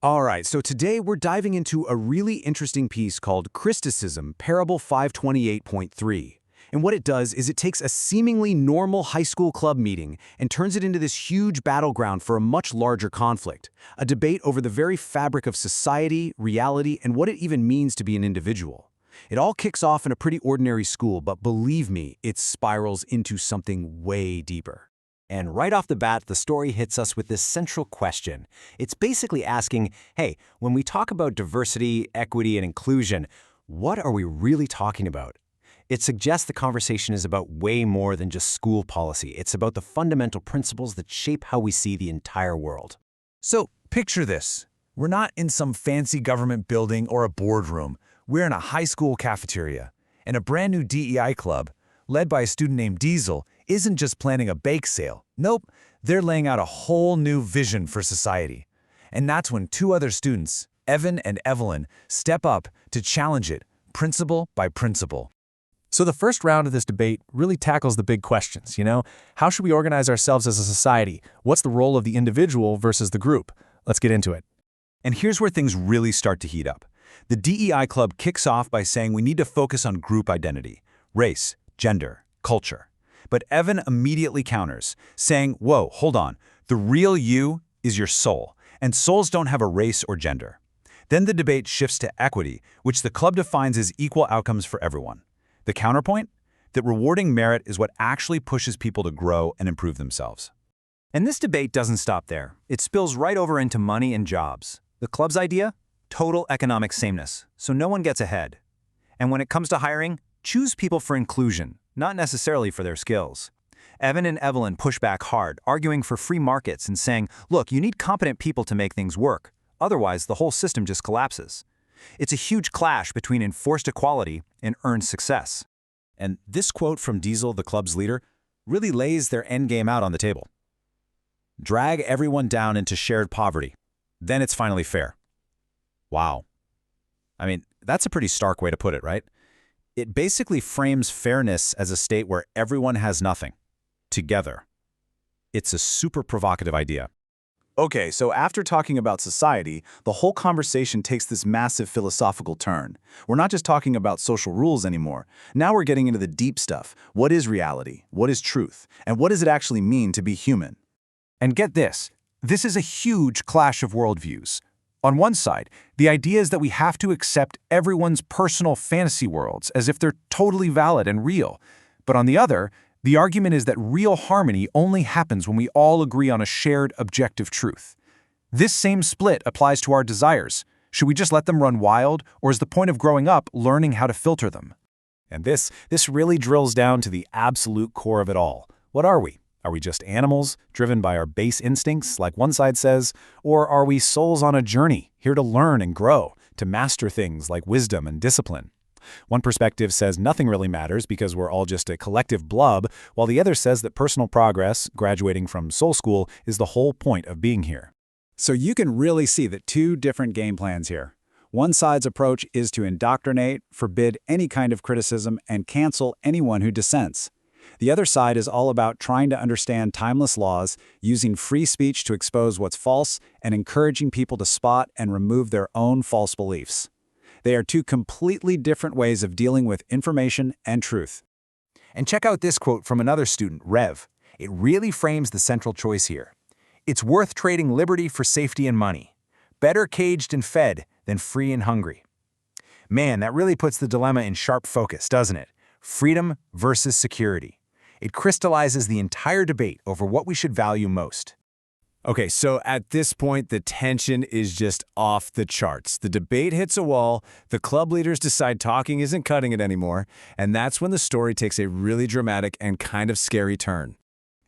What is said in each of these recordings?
All right, so today we're diving into a really interesting piece called Crysticism, Parable 528.3. And what it does is it takes a seemingly normal high school club meeting and turns it into this huge battleground for a much larger conflict, a debate over the very fabric of society, reality, and what it even means to be an individual. It all kicks off in a pretty ordinary school, but believe me, it spirals into something way deeper. And right off the bat, the story hits us with this central question. It's basically asking, hey, when we talk about diversity, equity, and inclusion, what are we really talking about? It suggests the conversation is about way more than just school policy. It's about the fundamental principles that shape how we see the entire world. So picture this. We're not in some fancy government building or a boardroom. We're in a high school cafeteria. And a brand new DEI club, led by a student named Diesel, isn't just planning a bake sale. Nope, they're laying out a whole new vision for society. And that's when two other students, Evan and Evelyn, step up to challenge it, principle by principle. So the first round of this debate really tackles the big questions, How should we organize ourselves as a society? What's the role of the individual versus the group? Let's get into it. And here's where things really start to heat up. The DEI Club kicks off by saying we need to focus on group identity, race, gender, culture. But Evan immediately counters, saying, whoa, hold on, the real you is your soul, and souls don't have a race or gender. Then the debate shifts to equity, which the club defines as equal outcomes for everyone. The counterpoint? That rewarding merit is what actually pushes people to grow and improve themselves. And this debate doesn't stop there. It spills right over into money and jobs. The club's idea? Total economic sameness, so no one gets ahead. And when it comes to hiring, choose people for inclusion, not necessarily for their skills. Evan and Evelyn push back hard, arguing for free markets and saying, look, you need competent people to make things work. Otherwise, the whole system just collapses. It's a huge clash between enforced equality and earned success. And this quote from Diesel, the club's leader, really lays their endgame out on the table. Drag everyone down into shared poverty. Then it's finally fair. Wow. I mean, that's a pretty stark way to put it, right? It basically frames fairness as a state where everyone has nothing. Together. It's a super provocative idea. Okay, so after talking about society, the whole conversation takes this massive philosophical turn. We're not just talking about social rules anymore. Now we're getting into the deep stuff. What is reality? What is truth? And what does it actually mean to be human? And get this is a huge clash of worldviews. On one side, the idea is that we have to accept everyone's personal fantasy worlds as if they're totally valid and real. But on the other, the argument is that real harmony only happens when we all agree on a shared objective truth. This same split applies to our desires. Should we just let them run wild, or is the point of growing up learning how to filter them? And this really drills down to the absolute core of it all. What are we? Are we just animals, driven by our base instincts, like one side says? Or are we souls on a journey, here to learn and grow, to master things like wisdom and discipline? One perspective says nothing really matters because we're all just a collective blub, while the other says that personal progress, graduating from soul school, is the whole point of being here. So you can really see the two different game plans here. One side's approach is to indoctrinate, forbid any kind of criticism, and cancel anyone who dissents. The other side is all about trying to understand timeless laws, using free speech to expose what's false, and encouraging people to spot and remove their own false beliefs. They are two completely different ways of dealing with information and truth. And check out this quote from another student, Rev. It really frames the central choice here. It's worth trading liberty for safety and money. Better caged and fed than free and hungry. Man, that really puts the dilemma in sharp focus, doesn't it? Freedom versus security. It crystallizes the entire debate over what we should value most. Okay, so at this point, the tension is just off the charts. The debate hits a wall, the club leaders decide talking isn't cutting it anymore, and that's when the story takes a really dramatic and kind of scary turn.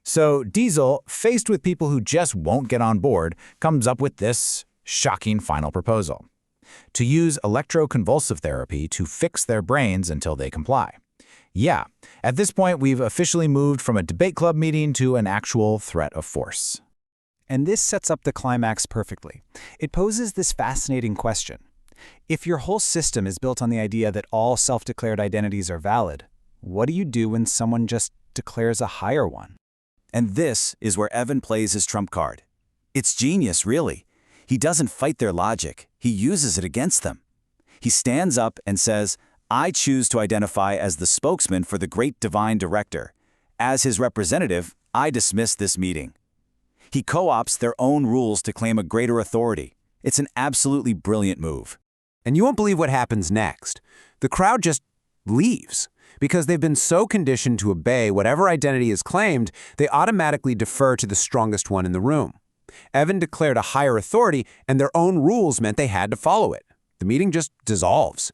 So Diesel, faced with people who just won't get on board, comes up with this shocking final proposal: to use electroconvulsive therapy to fix their brains until they comply. Yeah, at this point, we've officially moved from a debate club meeting to an actual threat of force. And this sets up the climax perfectly. It poses this fascinating question. If your whole system is built on the idea that all self-declared identities are valid, what do you do when someone just declares a higher one? And this is where Evan plays his trump card. It's genius, really. He doesn't fight their logic, he uses it against them. He stands up and says, I choose to identify as the spokesman for the great divine director. As his representative, I dismiss this meeting. He co-opts their own rules to claim a greater authority. It's an absolutely brilliant move. And you won't believe what happens next. The crowd just leaves. Because they've been so conditioned to obey whatever identity is claimed, they automatically defer to the strongest one in the room. Evan declared a higher authority, and their own rules meant they had to follow it. The meeting just dissolves.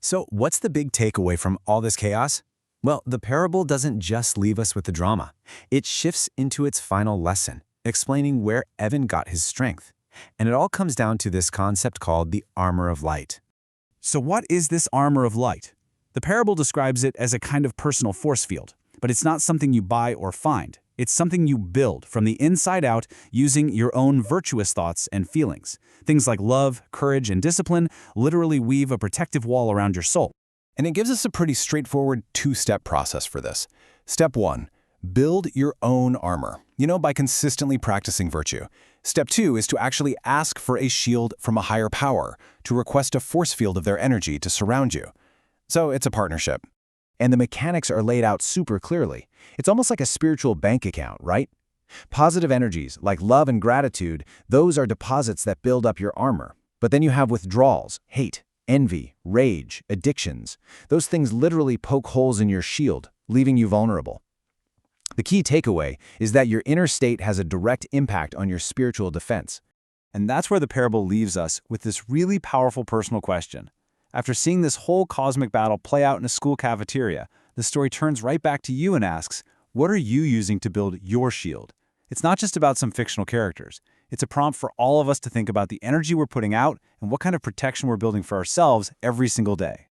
So what's the big takeaway from all this chaos? Well, the parable doesn't just leave us with the drama. It shifts into its final lesson, explaining where Evan got his strength. And it all comes down to this concept called the armor of light. So what is this armor of light? The parable describes it as a kind of personal force field, but it's not something you buy or find. It's something you build from the inside out using your own virtuous thoughts and feelings. Things like love, courage, and discipline literally weave a protective wall around your soul. And it gives us a pretty straightforward two-step process for this. Step 1, build your own armor, by consistently practicing virtue. Step 2 is to actually ask for a shield from a higher power, to request a force field of their energy to surround you. So it's a partnership. And the mechanics are laid out super clearly. It's almost like a spiritual bank account, right? Positive energies, like love and gratitude, those are deposits that build up your armor. But then you have withdrawals, hate, envy, rage, addictions. Those things literally poke holes in your shield, leaving you vulnerable. The key takeaway is that your inner state has a direct impact on your spiritual defense. And that's where the parable leaves us with this really powerful personal question. After seeing this whole cosmic battle play out in a school cafeteria, the story turns right back to you and asks, what are you using to build your shield? It's not just about some fictional characters. It's a prompt for all of us to think about the energy we're putting out and what kind of protection we're building for ourselves every single day.